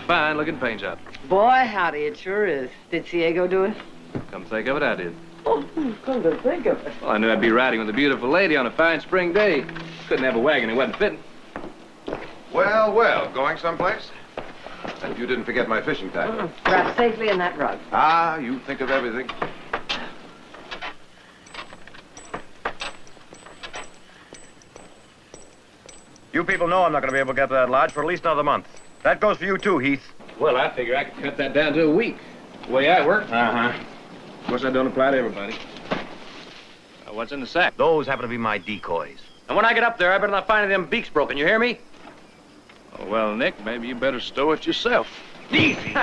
fine-looking paint job. Boy, howdy, it sure is. Did Diego do it? Come think of it, I did. Oh, come to think of it. Well, I knew I'd be riding with a beautiful lady on a fine spring day. Couldn't have a wagon that wasn't fitting. Well, well, going someplace? And you didn't forget my fishing tackle. Wrapped safely in that rug. Ah, you think of everything. You people know I'm not going to be able to get to that lodge for at least another month. That goes for you too, Heath. Well, I figure I could cut that down to a week. The way I work. Uh-huh. Of course, that don't apply to everybody. What's in the sack? Those happen to be my decoys. And when I get up there, I better not find any of them beaks broken. You hear me? Oh, well, Nick, maybe you better stow it yourself. Easy.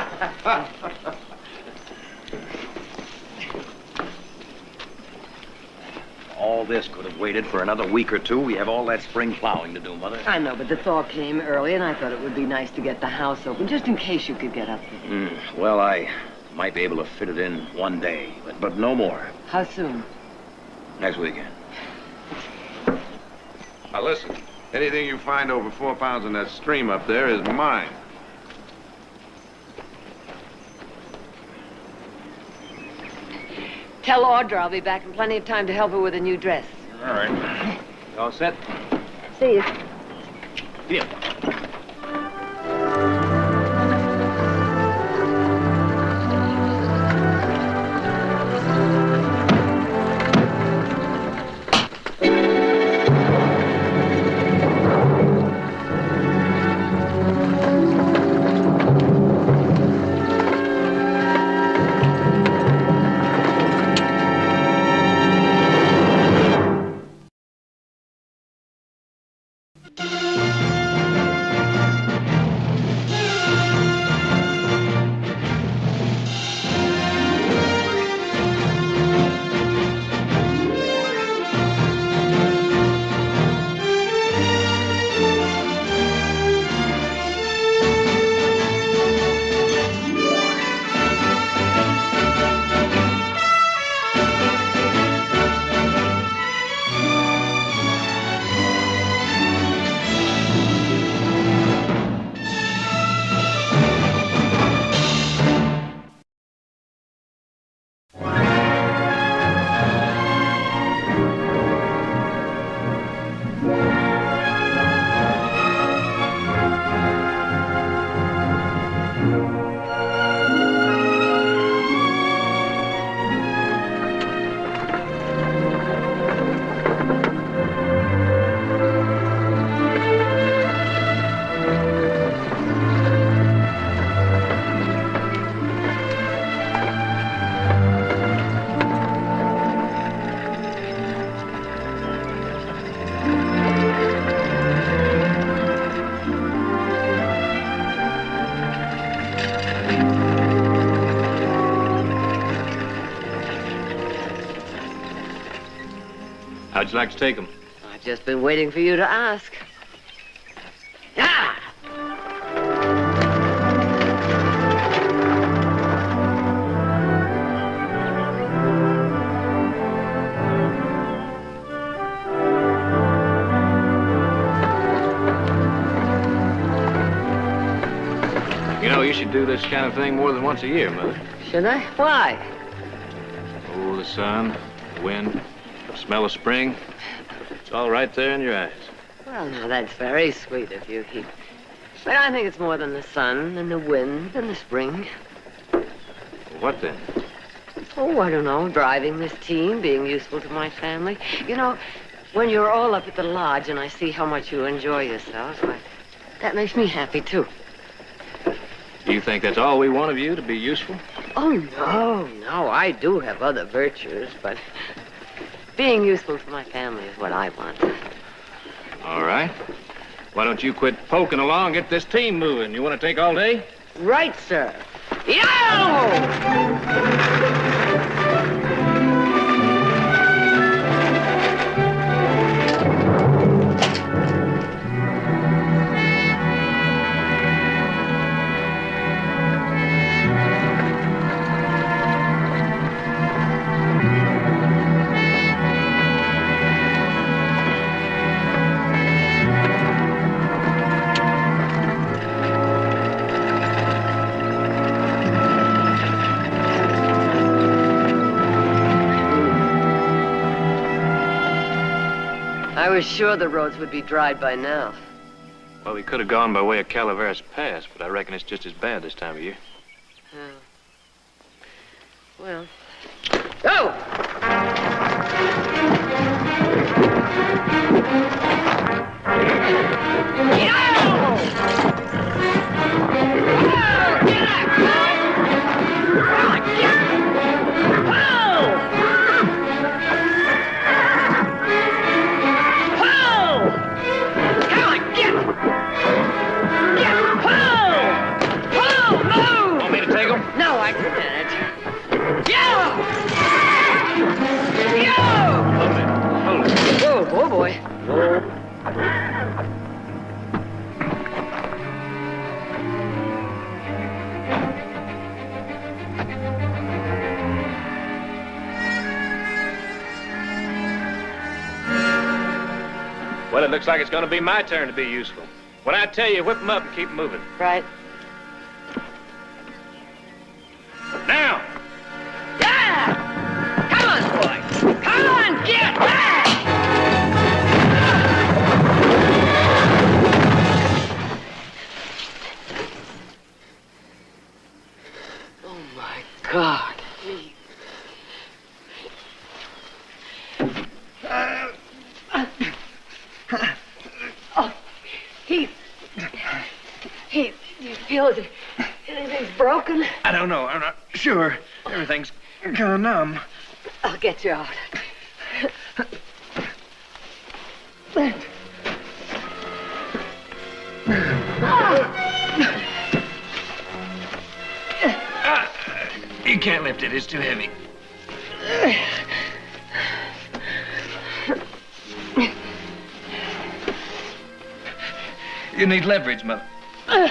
All this could have waited for another week or two. We have all that spring plowing to do, Mother. I know, but the thaw came early, and I thought it would be nice to get the house open, just in case you could get up there. Well, I might be able to fit it in one day, but no more. How soon? Next weekend. Now, listen. Anything you find over 4 pounds in that stream up there is mine. Tell Audra I'll be back in plenty of time to help her with a new dress. All right. You all set? See you. Here. How'd you like to take them? I've just been waiting for you to ask. Ah! You know, you should do this kind of thing more than once a year, Mother. Should I? Why? Oh, the sun, the wind, the smell of spring. It's all right there in your eyes. Well, now, that's very sweet of you, Heath. But I think it's more than the sun and the wind and the spring. What then? Oh, I don't know, driving this team, being useful to my family. You know, when you're all up at the lodge and I see how much you enjoy yourselves, why, that makes me happy, too. Do you think that's all we want of you, to be useful? Oh, no, I do have other virtues, but being useful to my family is what I want. All right. Why don't you quit poking along, get this team moving? You want to take all day? Right, sir. Yo! was sure the roads would be dried by now. Well, we could have gone by way of Calaveras Pass, but I reckon it's just as bad this time of year. Well. Go! Want me to take them? No, I can't. Hold it. Whoa, oh boy. Well, it looks like it's going to be my turn to be useful. When I tell you, whip them up and keep 'em moving. Right. Now! Yeah! Come on, boy. Come on, get back! Oh, my God. Oh, Heath, do you feel as if anything's broken? I don't know. I'm not sure. Everything's gone numb. I'll get you out. You can't lift it. It's too heavy. You need leverage, Mother. You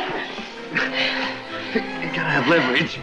gotta have leverage.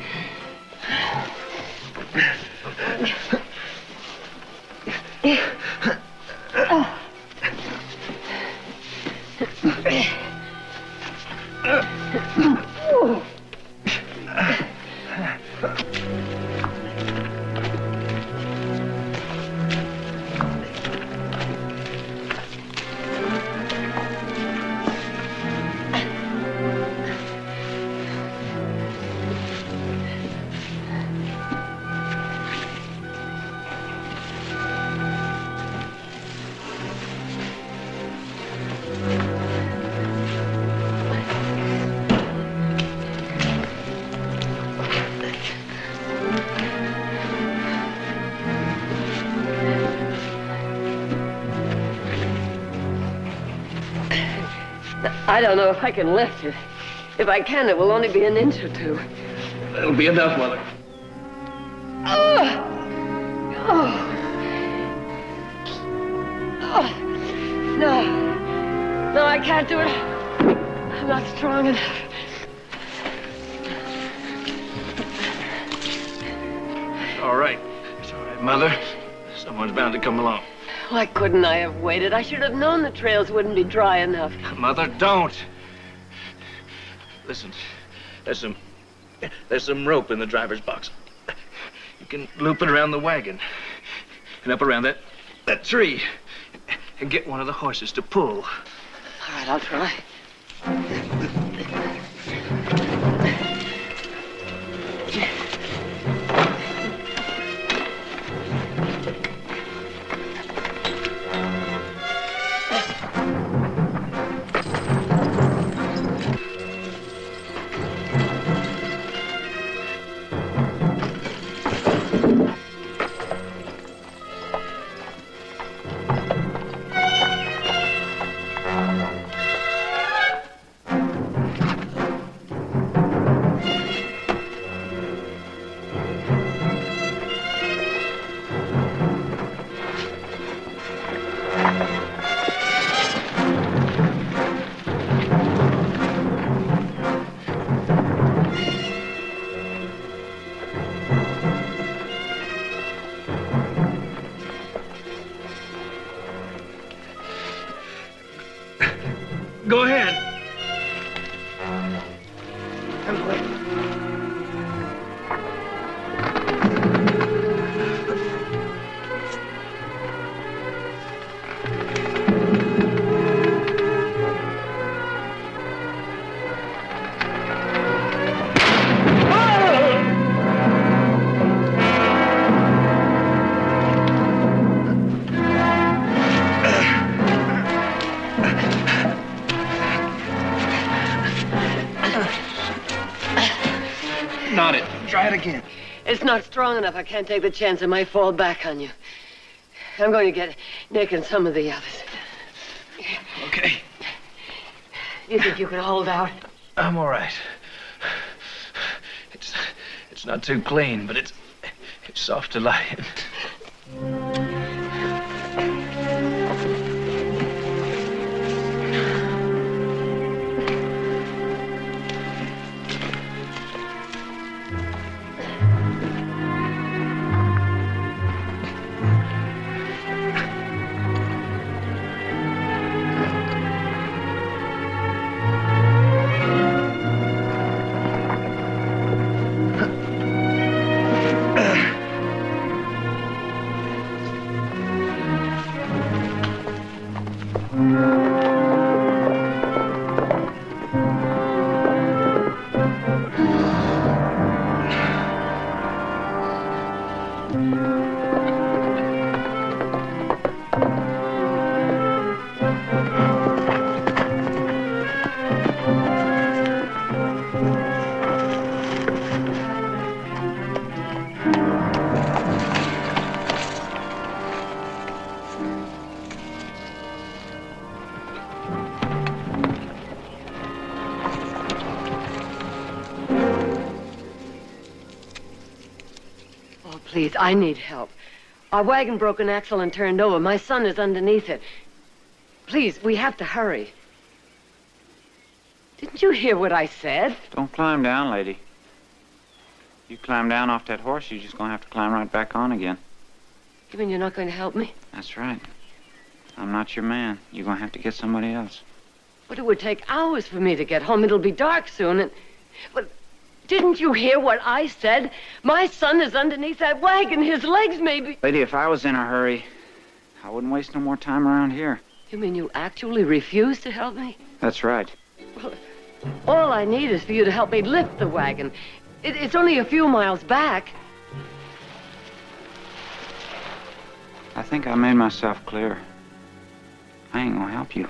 I don't know if I can lift it. If I can, it will only be an inch or two. That'll be enough, Mother. Oh! Oh! Oh! No. No, I can't do it. I'm not strong enough. All right. It's all right, Mother. Someone's bound to come along. Why couldn't I have waited? I should have known the trails wouldn't be dry enough. Mother, don't. Listen, there's some rope in the driver's box. You can loop it around the wagon and up around that tree and get one of the horses to pull. All right, I'll try. It's not strong enough. I can't take the chance it might fall back on you. I'm going to get Nick and some of the others. Okay. You think you can hold out? I'm all right. It's not too clean, but it's soft to lie in. Please, I need help. Our wagon broke an axle and turned over. My son is underneath it. Please, we have to hurry. Didn't you hear what I said? Don't climb down, lady. You climb down off that horse, you're just gonna have to climb right back on again. You mean you're not going to help me? That's right. I'm not your man. You're gonna have to get somebody else. But it would take hours for me to get home. It'll be dark soon, and... But didn't you hear what I said? My son is underneath that wagon. His legs may be... Lady, if I was in a hurry, I wouldn't waste no more time around here. You mean you actually refuse to help me? That's right. Well, all I need is for you to help me lift the wagon. It's only a few miles back. I think I made myself clear. I ain't gonna help you.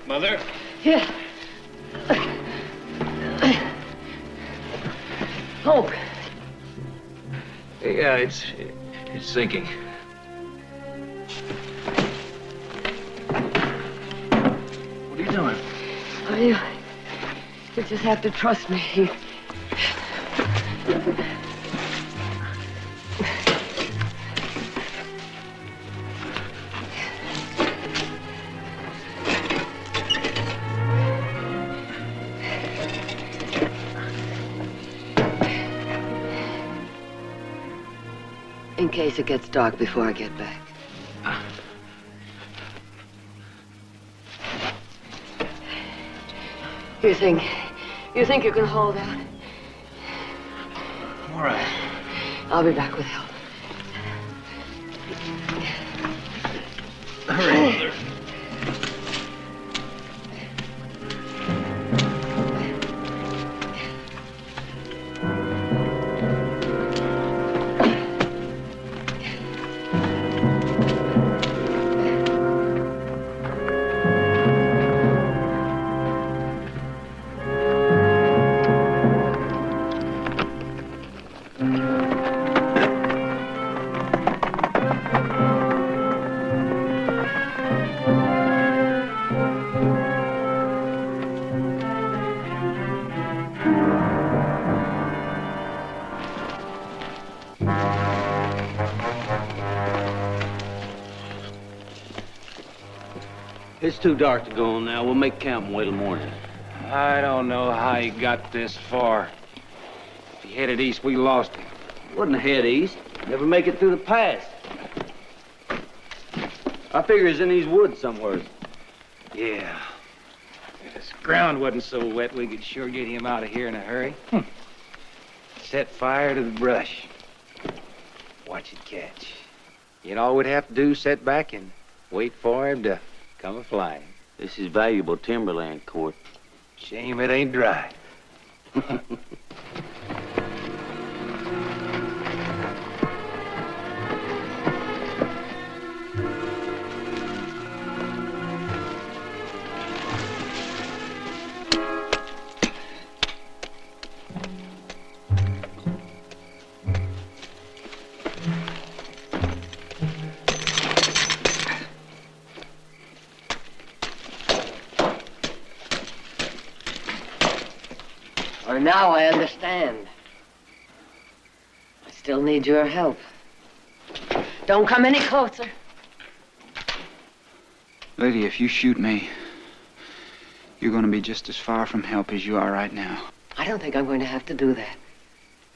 Mother? Yeah. Hope. Yeah, it's sinking. What are you doing? You just have to trust me. In case it gets dark before I get back. You think you can hold out? All right. I'll be back with help. Hurry, Mother. It's too dark to go on now. We'll make camp and wait till morning. I don't know how he got this far. If he headed east, we lost him. Wouldn't head east. Never make it through the pass. I figure he's in these woods somewhere. Yeah. If this ground wasn't so wet, we could sure get him out of here in a hurry. Set fire to the brush. Watch it catch. You know, all we'd have to do is sit back and wait for him to come a-flying. This is valuable timberland, Court. Shame it ain't dry. Or now I understand. I still need your help. Don't come any closer. Lady, if you shoot me, you're going to be just as far from help as you are right now. I don't think I'm going to have to do that.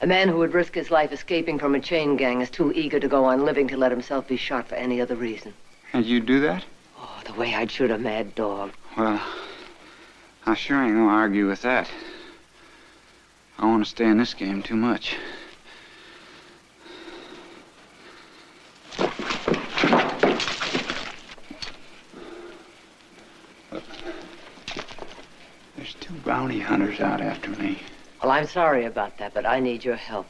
A man who would risk his life escaping from a chain gang is too eager to go on living to let himself be shot for any other reason. And you'd do that? Oh, the way I'd shoot a mad dog. Well, I sure ain't going to argue with that. I want to stay in this game too much. There's 2 bounty hunters out after me. Well, I'm sorry about that, but I need your help.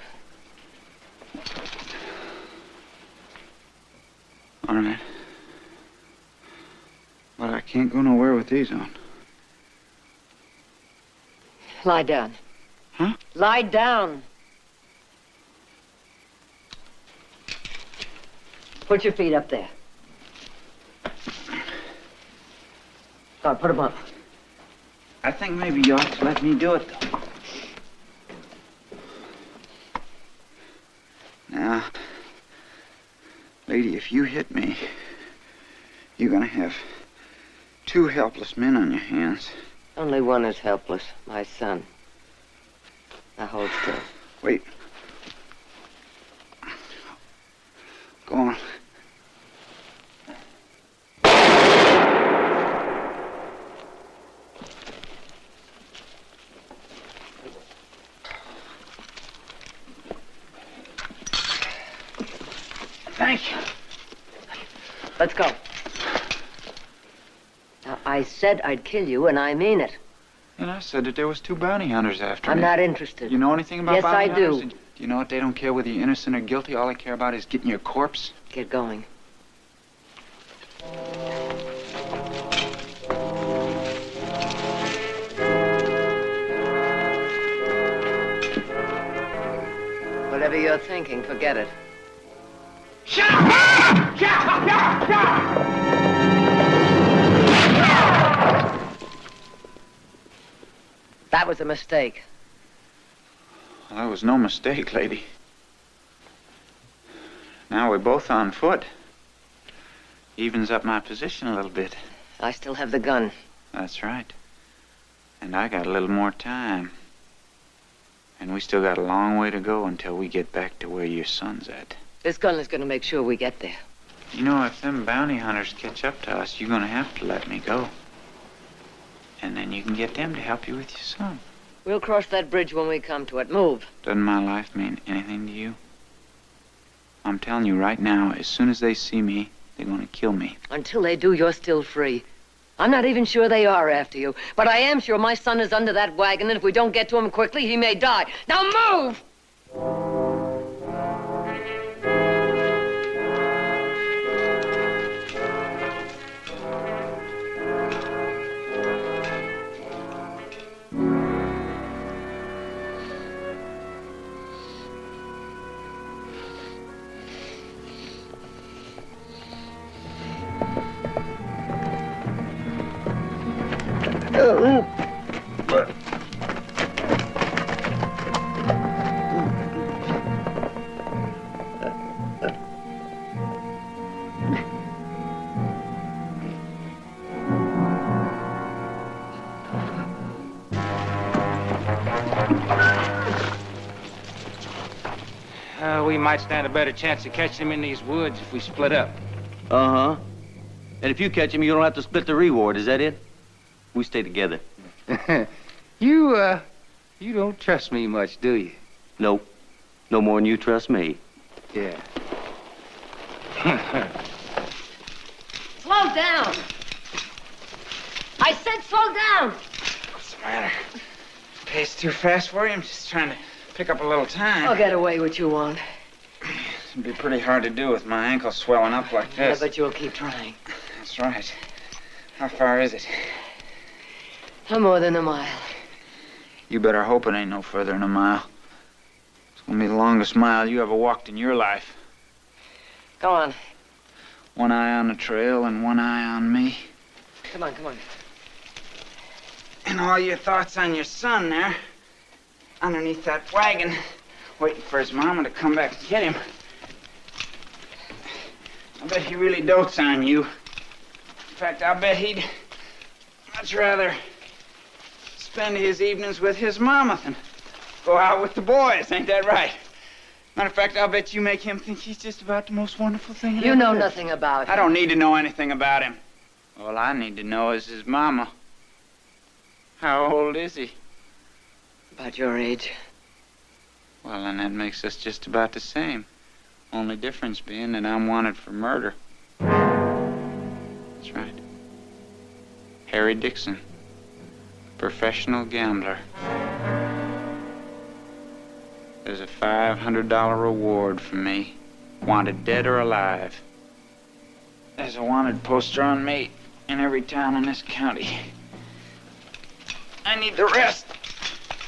All right. But I can't go nowhere with these on. Lie down. Huh? Lie down. Put your feet up there. Go on, put them up. I think maybe you ought to let me do it, though. Now, lady, if you hit me, you're gonna have 2 helpless men on your hands. Only one is helpless, my son. Now hold still. Wait. Go on. Thank you. Let's go. Now, I said I'd kill you, and I mean it. And I said that there was 2 bounty hunters after me. I'm not interested. You know anything about Yes, bounty I hunters? do. Do you know what? They don't care whether you're innocent or guilty. All they care about is getting your corpse. Get going. Whatever you're thinking, forget it. Shut up! Shut up! Shut up! That was a mistake. Well, that was no mistake, lady. Now we're both on foot. Evens up my position a little bit. I still have the gun. That's right. And I got a little more time. And we still got a long way to go until we get back to where your son's at. This gun is going to make sure we get there. You know, if them bounty hunters catch up to us, you're going to have to let me go. And then you can get them to help you with your son. We'll cross that bridge when we come to it. Move. Doesn't my life mean anything to you? I'm telling you right now, as soon as they see me, they're going to kill me. Until they do, you're still free. I'm not even sure they are after you. But I am sure my son is under that wagon, and if we don't get to him quickly, he may die. Now move! We might stand a better chance of catching him in these woods if we split up. Uh-huh. And if you catch him, you don't have to split the reward. Is that it? We stay together. You don't trust me much, do you? Nope. No more than you trust me. Yeah. Slow down. I said slow down. What's the matter? Pace too fast for you? I'm just trying to pick up a little time. I'll get away what you want. It'd be pretty hard to do with my ankle swelling up like Yeah, this. but you'll keep trying. That's right. How far is it? No more than a mile. You better hope it ain't no further than a mile. It's gonna be the longest mile you ever walked in your life. Go on. One eye on the trail and one eye on me. Come on, come on. And all your thoughts on your son there, underneath that wagon, waiting for his mama to come back to get him. I bet he really dotes on you. In fact, I bet he'd much rather spend his evenings with his mama than go out with the boys. Ain't that right? Matter of fact, I'll bet you make him think he's just about the most wonderful thing in You ever know lived. nothing about him. I don't need to know anything about him. All I need to know is his mama. How old is he? About your age. Well, then that makes us just about the same. Only difference being that I'm wanted for murder. That's right. Harry Dixon. Professional gambler. There's a $500 reward for me. Wanted dead or alive. There's a wanted poster on me in every town in this county. I need the rest.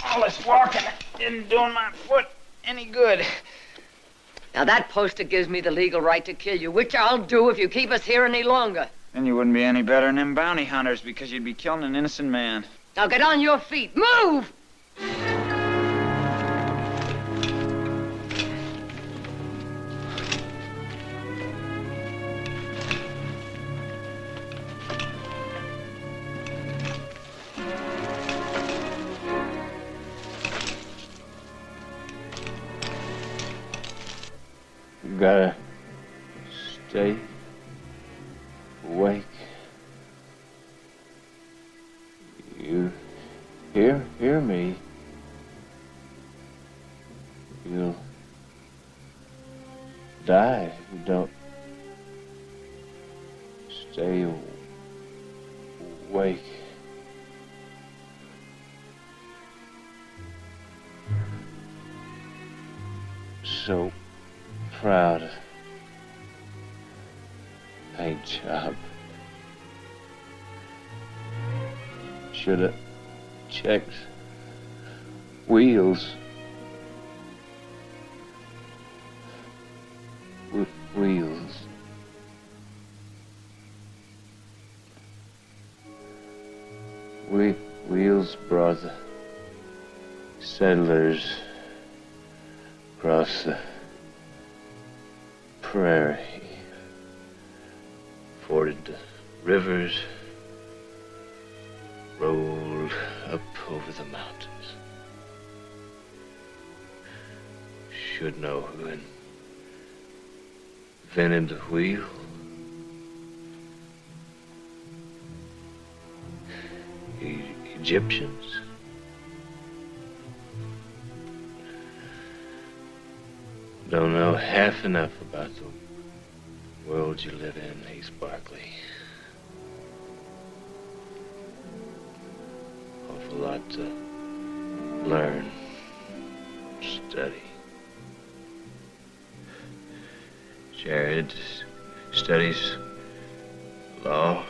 All this walking isn't doing my foot any good. Now that poster gives me the legal right to kill you, which I'll do if you keep us here any longer. Then you wouldn't be any better than them bounty hunters because you'd be killing an innocent man. Now get on your feet. Move! You gotta stay awake. You hear me. You'll die if you don't stay awake. So proud of paint job. Should have checked wheels. Wheels. Wheels brought the settlers across the prairie, forded the rivers, rolled up over the mountains. Should know who invented the wheel. Egyptians. Don't know half enough about the world you live in, Ace Barkley. Awful lot to learn, study. Jared studies law.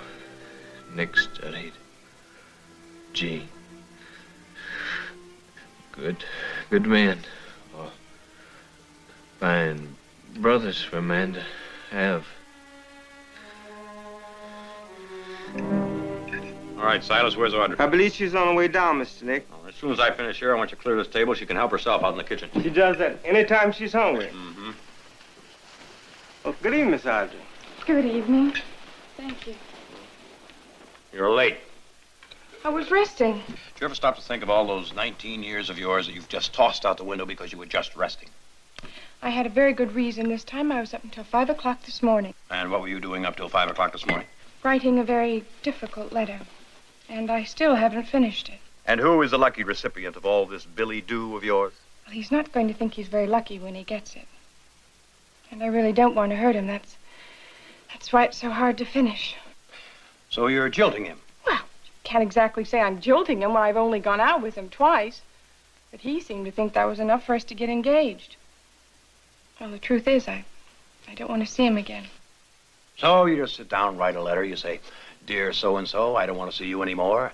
Nick studied G. Good men. Oh, fine brothers for a man to have. All right, Silas, where's Audrey? I believe she's on her way down, Mr. Nick. Well, as soon as I finish here, I want you to clear this table. She can help herself out in the kitchen. She does that anytime she's hungry. Mm-hmm. Oh, good evening, Miss Audrey. Good evening. Thank you. You're late. I was resting. Did you ever stop to think of all those 19 years of yours that you've just tossed out the window because you were just resting? I had a very good reason this time. I was up until 5 o'clock this morning. And what were you doing up till 5 o'clock this morning? writing a very difficult letter, and I still haven't finished it. And who is the lucky recipient of all this billy-do of yours? Well, he's not going to think he's very lucky when he gets it. And I really don't want to hurt him. That's why it's so hard to finish. So you're jilting him? Well, can't exactly say I'm jilting him when I've only gone out with him twice. But he seemed to think that was enough for us to get engaged. Well, the truth is, I don't want to see him again. So you just sit down, write a letter. You say, "Dear so-and-so, I don't want to see you anymore.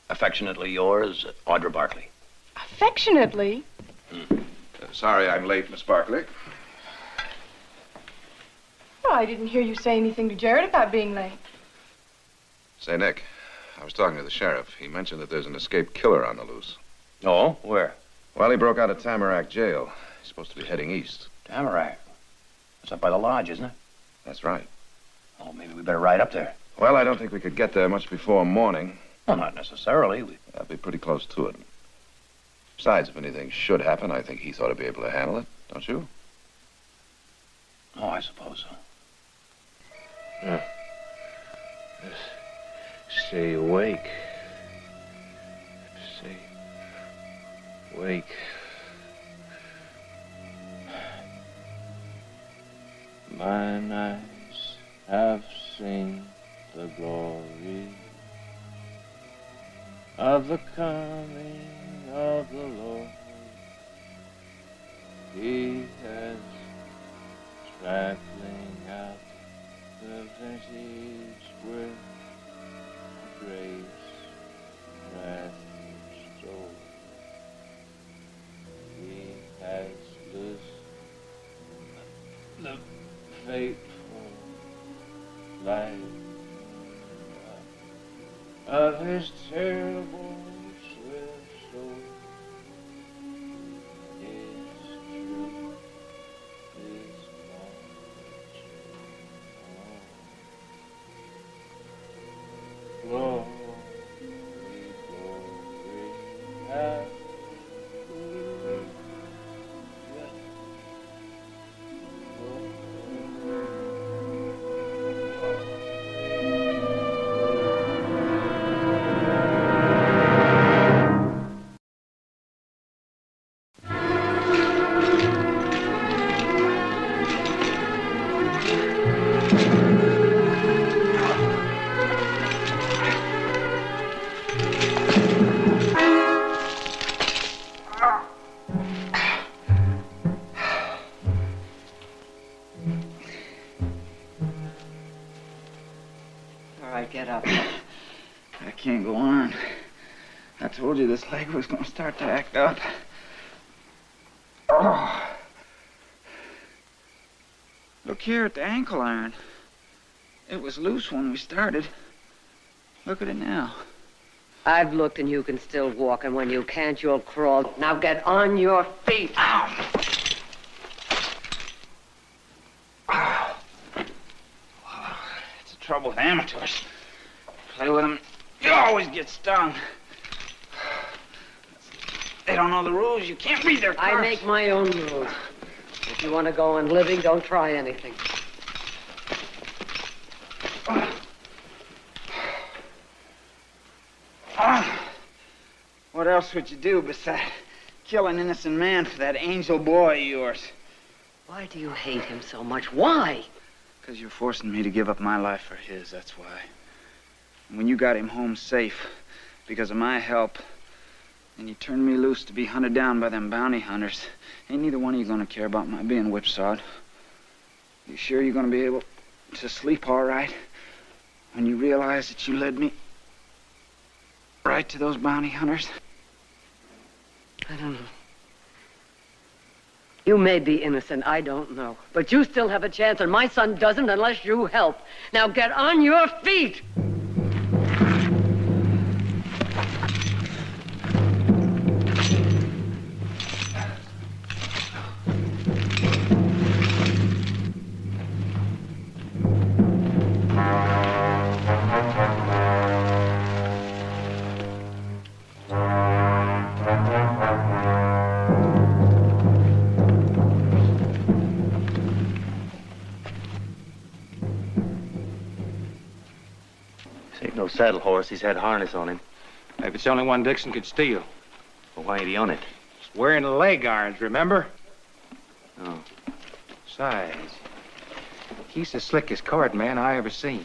Affectionately yours, Audra Barkley." Affectionately? Sorry I'm late, Miss Barkley. Well, I didn't hear you say anything to Jared about being late. Say, Nick, I was talking to the sheriff. He mentioned that there's an escaped killer on the loose. Oh, where? Well, he broke out of Tamarack jail. He's supposed to be heading east. Tamarack. It's up by the lodge, isn't it? That's right. Oh, maybe we better ride up there. Well, I don't think we could get there much before morning. Well, not necessarily. I'll be pretty close to it. Besides, if anything should happen, I think he ought to be able to handle it, don't you? Oh, I suppose so. Yeah. Stay awake. Stay awake. Mine eyes have seen the glory of the coming of the Lord. He has trampling out the vintage with grace wrath restored. He has loosed the fateful light of his terrible swift sword. His truth is marching on. Glory, glory, hallelujah. All right, get up. I can't go on. I told you this leg was going to start to act up. Oh. Look here at the ankle iron. It was loose when we started. Look at it now. I've looked and you can still walk, and when you can't, you'll crawl. Now get on your feet. Ow. It's the trouble with amateurs. Play with them, you always get stung. They don't know the rules. You can't read their cards. I make my own rules. If you want to go on living, don't try anything. What else would you do besides kill an innocent man for that angel boy of yours? Why do you hate him so much? Why? Because you're forcing me to give up my life for his, that's why. And when you got him home safe because of my help, and you turned me loose to be hunted down by them bounty hunters, ain't neither one of you gonna care about my being whipsawed. You sure you're gonna be able to sleep all right when you realize that you led me right to those bounty hunters? I don't know. You may be innocent, I don't know. But you still have a chance, and my son doesn't unless you help. Now get on your feet! saddle horse. He's had harness on him. Maybe it's the only one Dixon could steal. Well, why ain't he on it? He's wearing the leg irons, remember? Oh. Besides, he's the slickest card man I ever seen.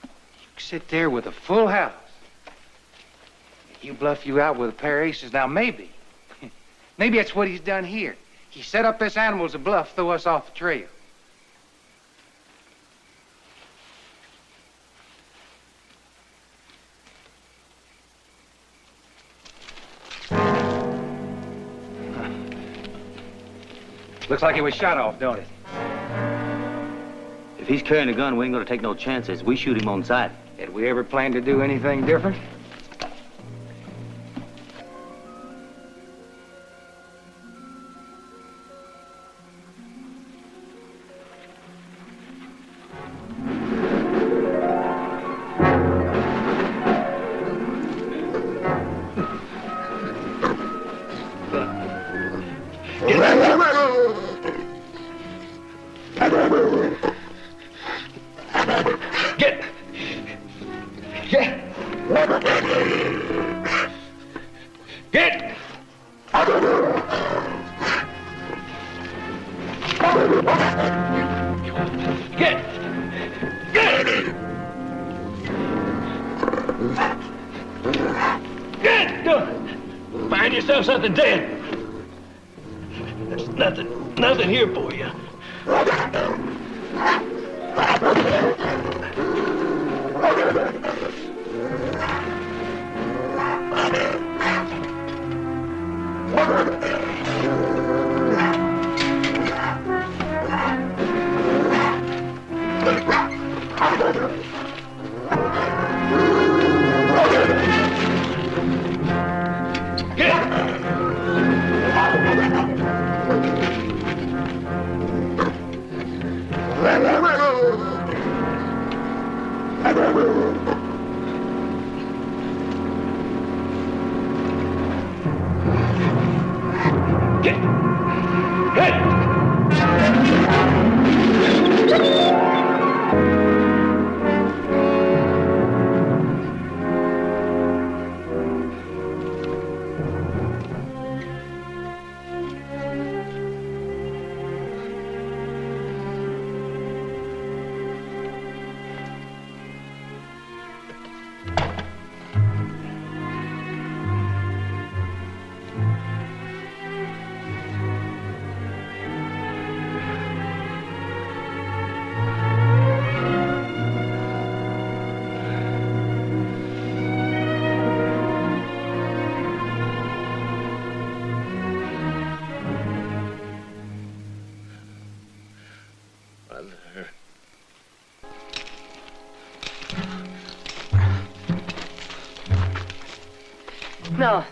You sit there with a full house. You bluff you out with a pair of aces. Now, maybe that's what he's done here. He set up this animal as a bluff, throw us off the trail. Looks like he was shot off, don't it? If he's carrying a gun, we ain't gonna take no chances. We shoot him on sight. Did we ever plan to do anything different? Find yourself something dead. There's nothing here for you.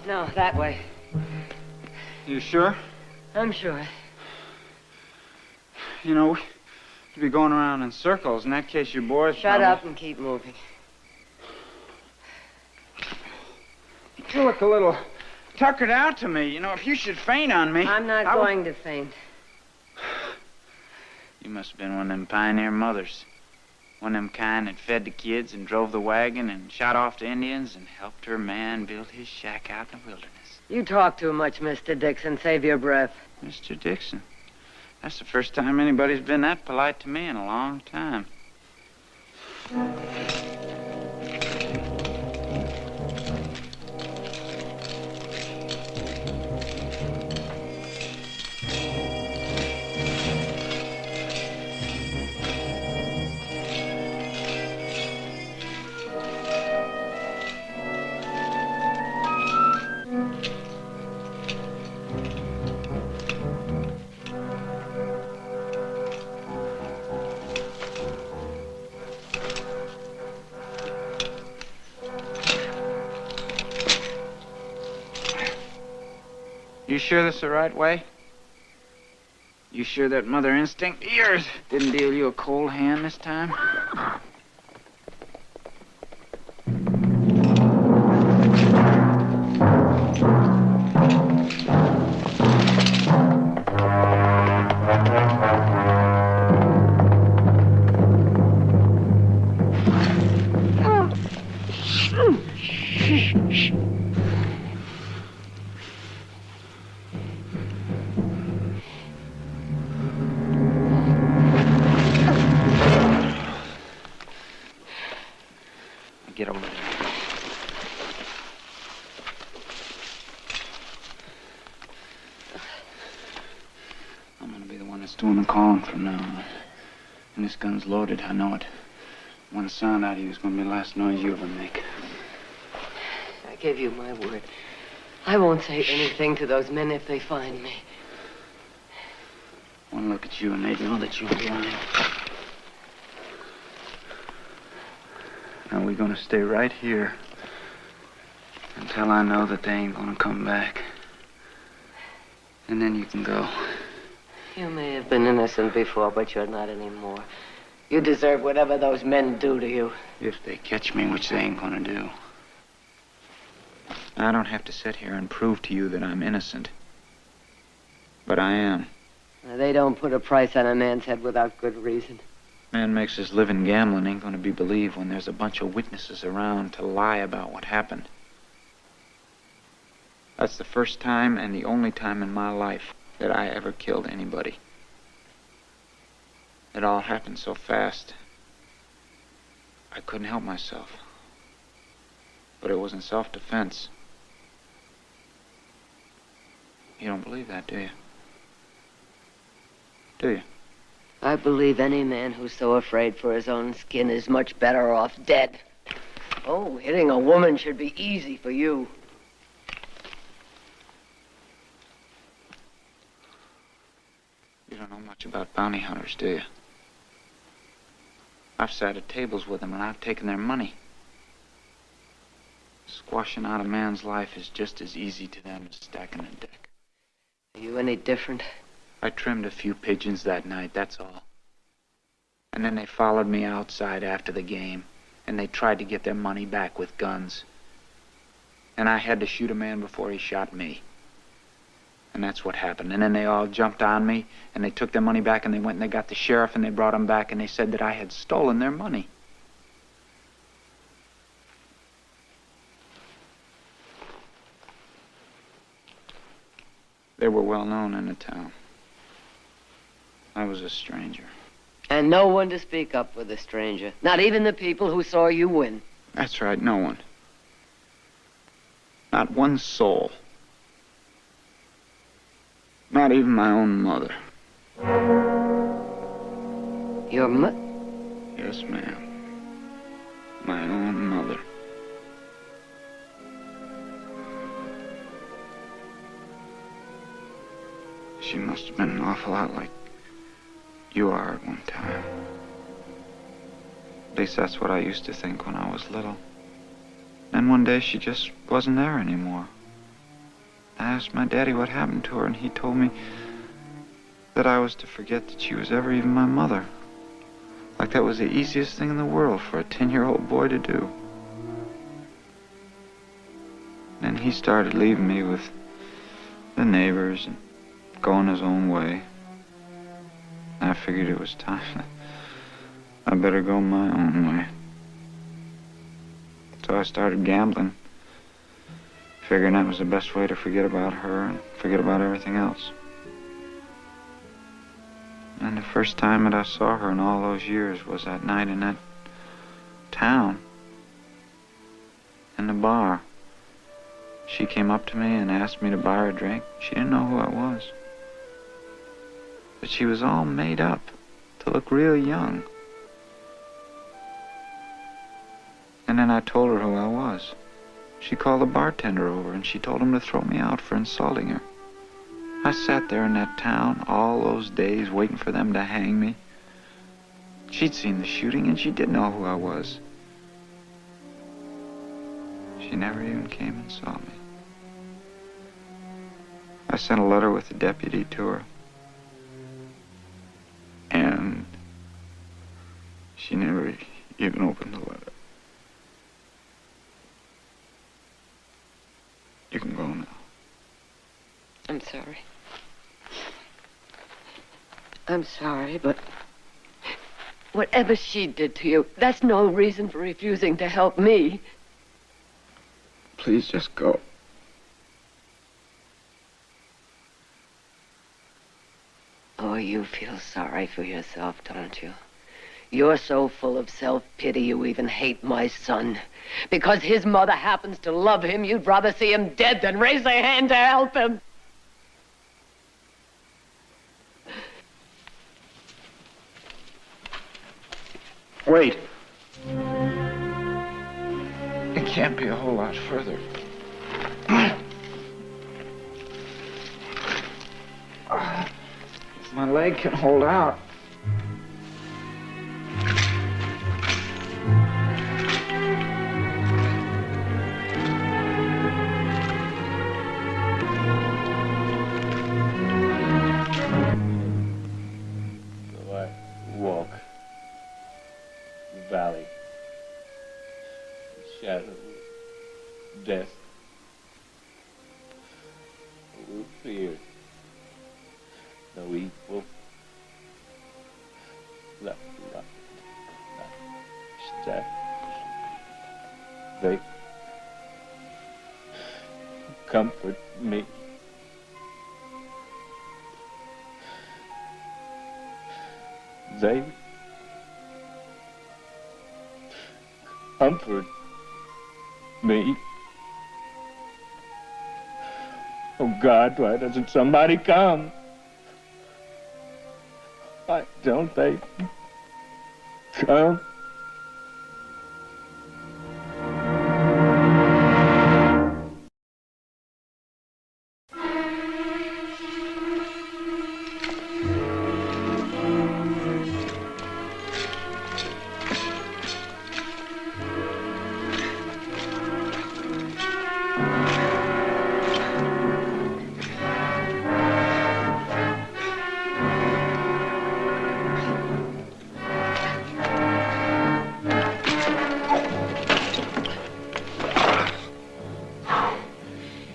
No, that way. You sure? I'm sure. You know, you'd be going around in circles. In that case, your boys Shut up and keep moving. You look a little tuckered out to me. You know, if you should faint on me... I'm not going to faint. You must have been one of them pioneer mothers. One of them kind that fed the kids and drove the wagon and shot off the Indians and helped her man build his shack out in the wilderness. You talk too much, Mr. Dixon. Save your breath. Mr. Dixon? That's the first time anybody's been that polite to me in a long time. You sure this is the right way? You sure that mother instinct of yours didn't deal you a cold hand this time? Get over there. I'm gonna be the one that's doing the calling from now on. And this gun's loaded, I know it. When the sound out of you is gonna be the last noise you ever make. I give you my word. I won't say anything to those men if they find me. One look at you and they'd know that you're lying. Now we're gonna stay right here until I know that they ain't gonna come back. And then you can go. You may have been innocent before, but you're not anymore. You deserve whatever those men do to you. If they catch me, which they ain't gonna do. I don't have to sit here and prove to you that I'm innocent. But I am. They don't put a price on a man's head without good reason. Man makes his living gambling ain't gonna be believed when there's a bunch of witnesses around to lie about what happened. That's the first time and the only time in my life that I ever killed anybody. It all happened so fast. I couldn't help myself. But it was in self-defense. You don't believe that, do you? Do you? I believe any man who's so afraid for his own skin is much better off dead. Oh, hitting a woman should be easy for you. You don't know much about bounty hunters, do you? I've sat at tables with them and I've taken their money. Squashing out a man's life is just as easy to them as stacking a deck. Are you any different? I trimmed a few pigeons that night, that's all. And then they followed me outside after the game, and they tried to get their money back with guns. And I had to shoot a man before he shot me. And that's what happened. And then they all jumped on me, and they took their money back, and they went and they got the sheriff, and they brought him back, and they said that I had stolen their money. They were well known in the town. I was a stranger. And no one to speak up with a stranger. Not even the people who saw you win. That's right, no one. Not one soul. Not even my own mother. Your Yes, ma'am. My own mother. She must have been an awful lot like you are at one time. At least that's what I used to think when I was little. Then one day she just wasn't there anymore. I asked my daddy what happened to her, and he told me that I was to forget that she was ever even my mother. Like that was the easiest thing in the world for a 10-year-old boy to do. Then he started leaving me with the neighbors and going his own way. I figured it was time. I better go my own way. So I started gambling, figuring that was the best way to forget about her and forget about everything else. And the first time that I saw her in all those years was that night in that town, in the bar. She came up to me and asked me to buy her a drink. She didn't know who I was. But she was all made up to look real young. And then I told her who I was. She called the bartender over and she told him to throw me out for insulting her. I sat there in that town all those days waiting for them to hang me. She'd seen the shooting and she did know who I was. She never even came and saw me. I sent a letter with the deputy to her. And she never even opened the letter. You can go now. I'm sorry. I'm sorry, but whatever she did to you, that's no reason for refusing to help me. Please just go. Oh, you feel sorry for yourself, don't you? You're so full of self-pity you even hate my son. Because his mother happens to love him, you'd rather see him dead than raise a hand to help him. Wait. It can't be a whole lot further. If my leg can hold out. So I walk the valley, the shadow of death, no fear, no evil, left, right, step. They comfort me. They comfort me. Oh God, why doesn't somebody come? Why don't they come?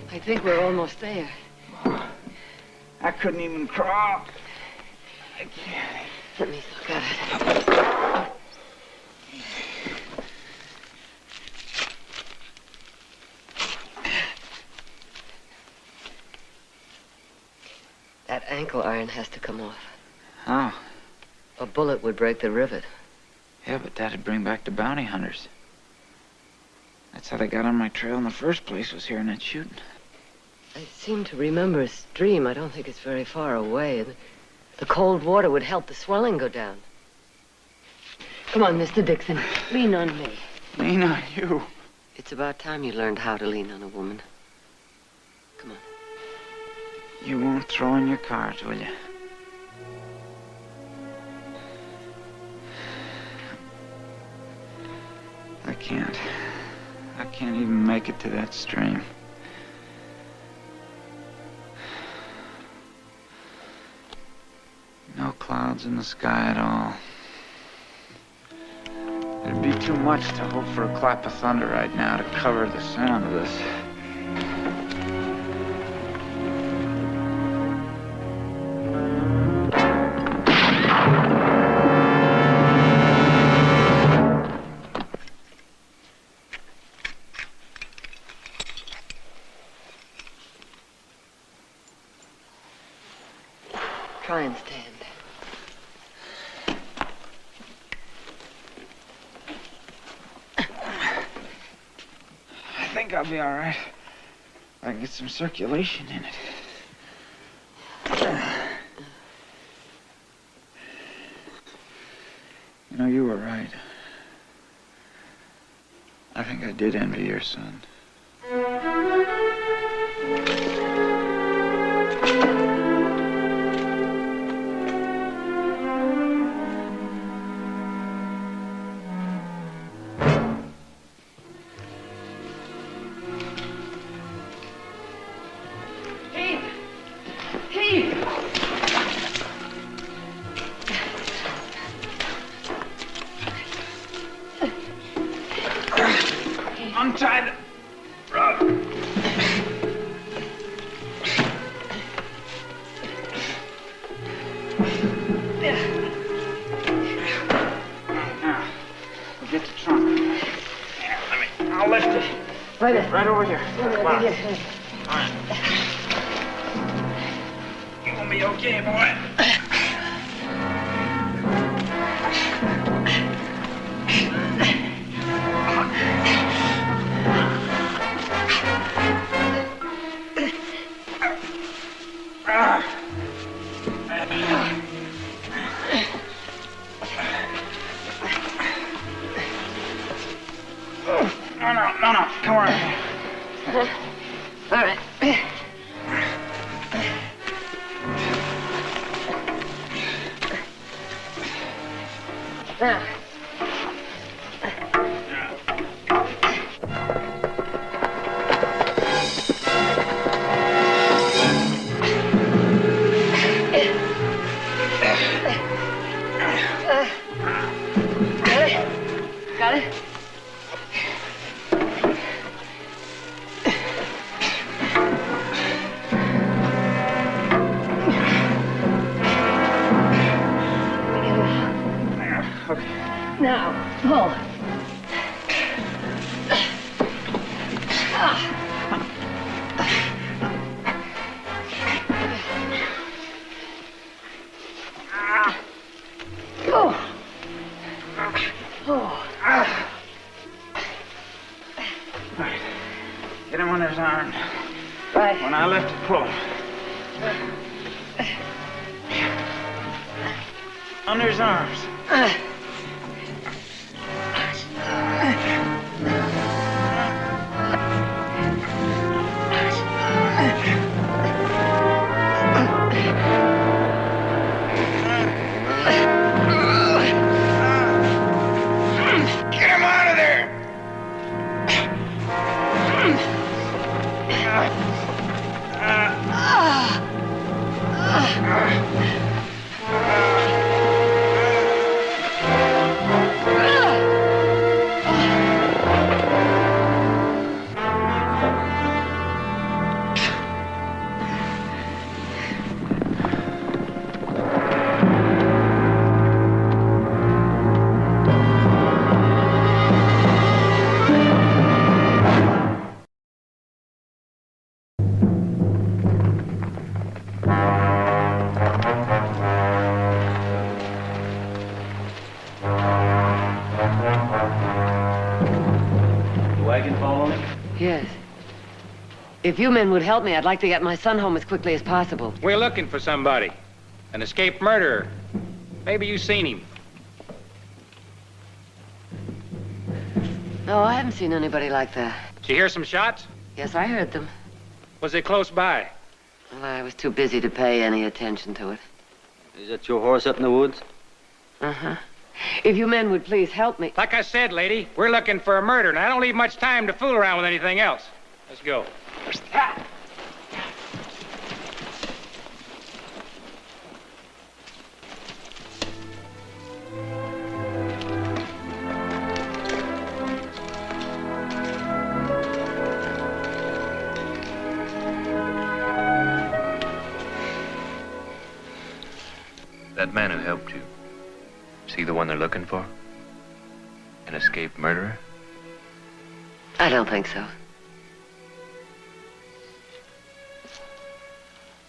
I think we're almost there. I couldn't even crawl. I can't. Let me look at it. That ankle iron has to come off. How? A bullet would break the rivet. Yeah, but that'd bring back the bounty hunters. That's how they got on my trail in the first place, was hearing that shooting. I seem to remember a stream. I don't think it's very far away. And the cold water would help the swelling go down. Come on, Mr. Dixon. Lean on me. Lean on you? It's about time you learned how to lean on a woman. Come on. You won't throw in your cards, will you? I can't. I can't even make it to that stream. No clouds in the sky at all. It'd be too much to hope for a clap of thunder right now to cover the sound of this. Try and stand. I think I'll be all right. I can get some circulation in it. You know, you were right. I think I did envy your son. Untie the rug. Now, we'll get the trunk. Here, I'll lift it. Right there. Right over here. Come on. Here. All right. You gonna be okay, boy? No, come on. All right. Now. Got it? Now, pull. Get him on his arm. Right. When I lift it, pull him. Under his arms. Get him out of there! Yes. If you men would help me, I'd like to get my son home as quickly as possible. We're looking for somebody. An escaped murderer. Maybe you've seen him. No, I haven't seen anybody like that. Did you hear some shots? Yes, I heard them. Was they close by? Well, I was too busy to pay any attention to it. Is that your horse up in the woods? Uh-huh. If you men would please help me. Like I said, lady, we're looking for a murder, and I don't leave much time to fool around with anything else. Let's go. That man who helped you, is he the one they're looking for? An escaped murderer? I don't think so.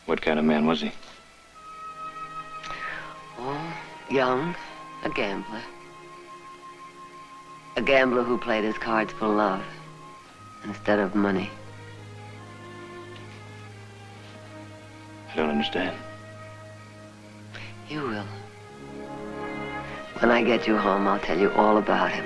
What kind of man was he? Oh, young, a gambler. A gambler who played his cards for love instead of money. I don't understand. You will. When I get you home, I'll tell you all about him.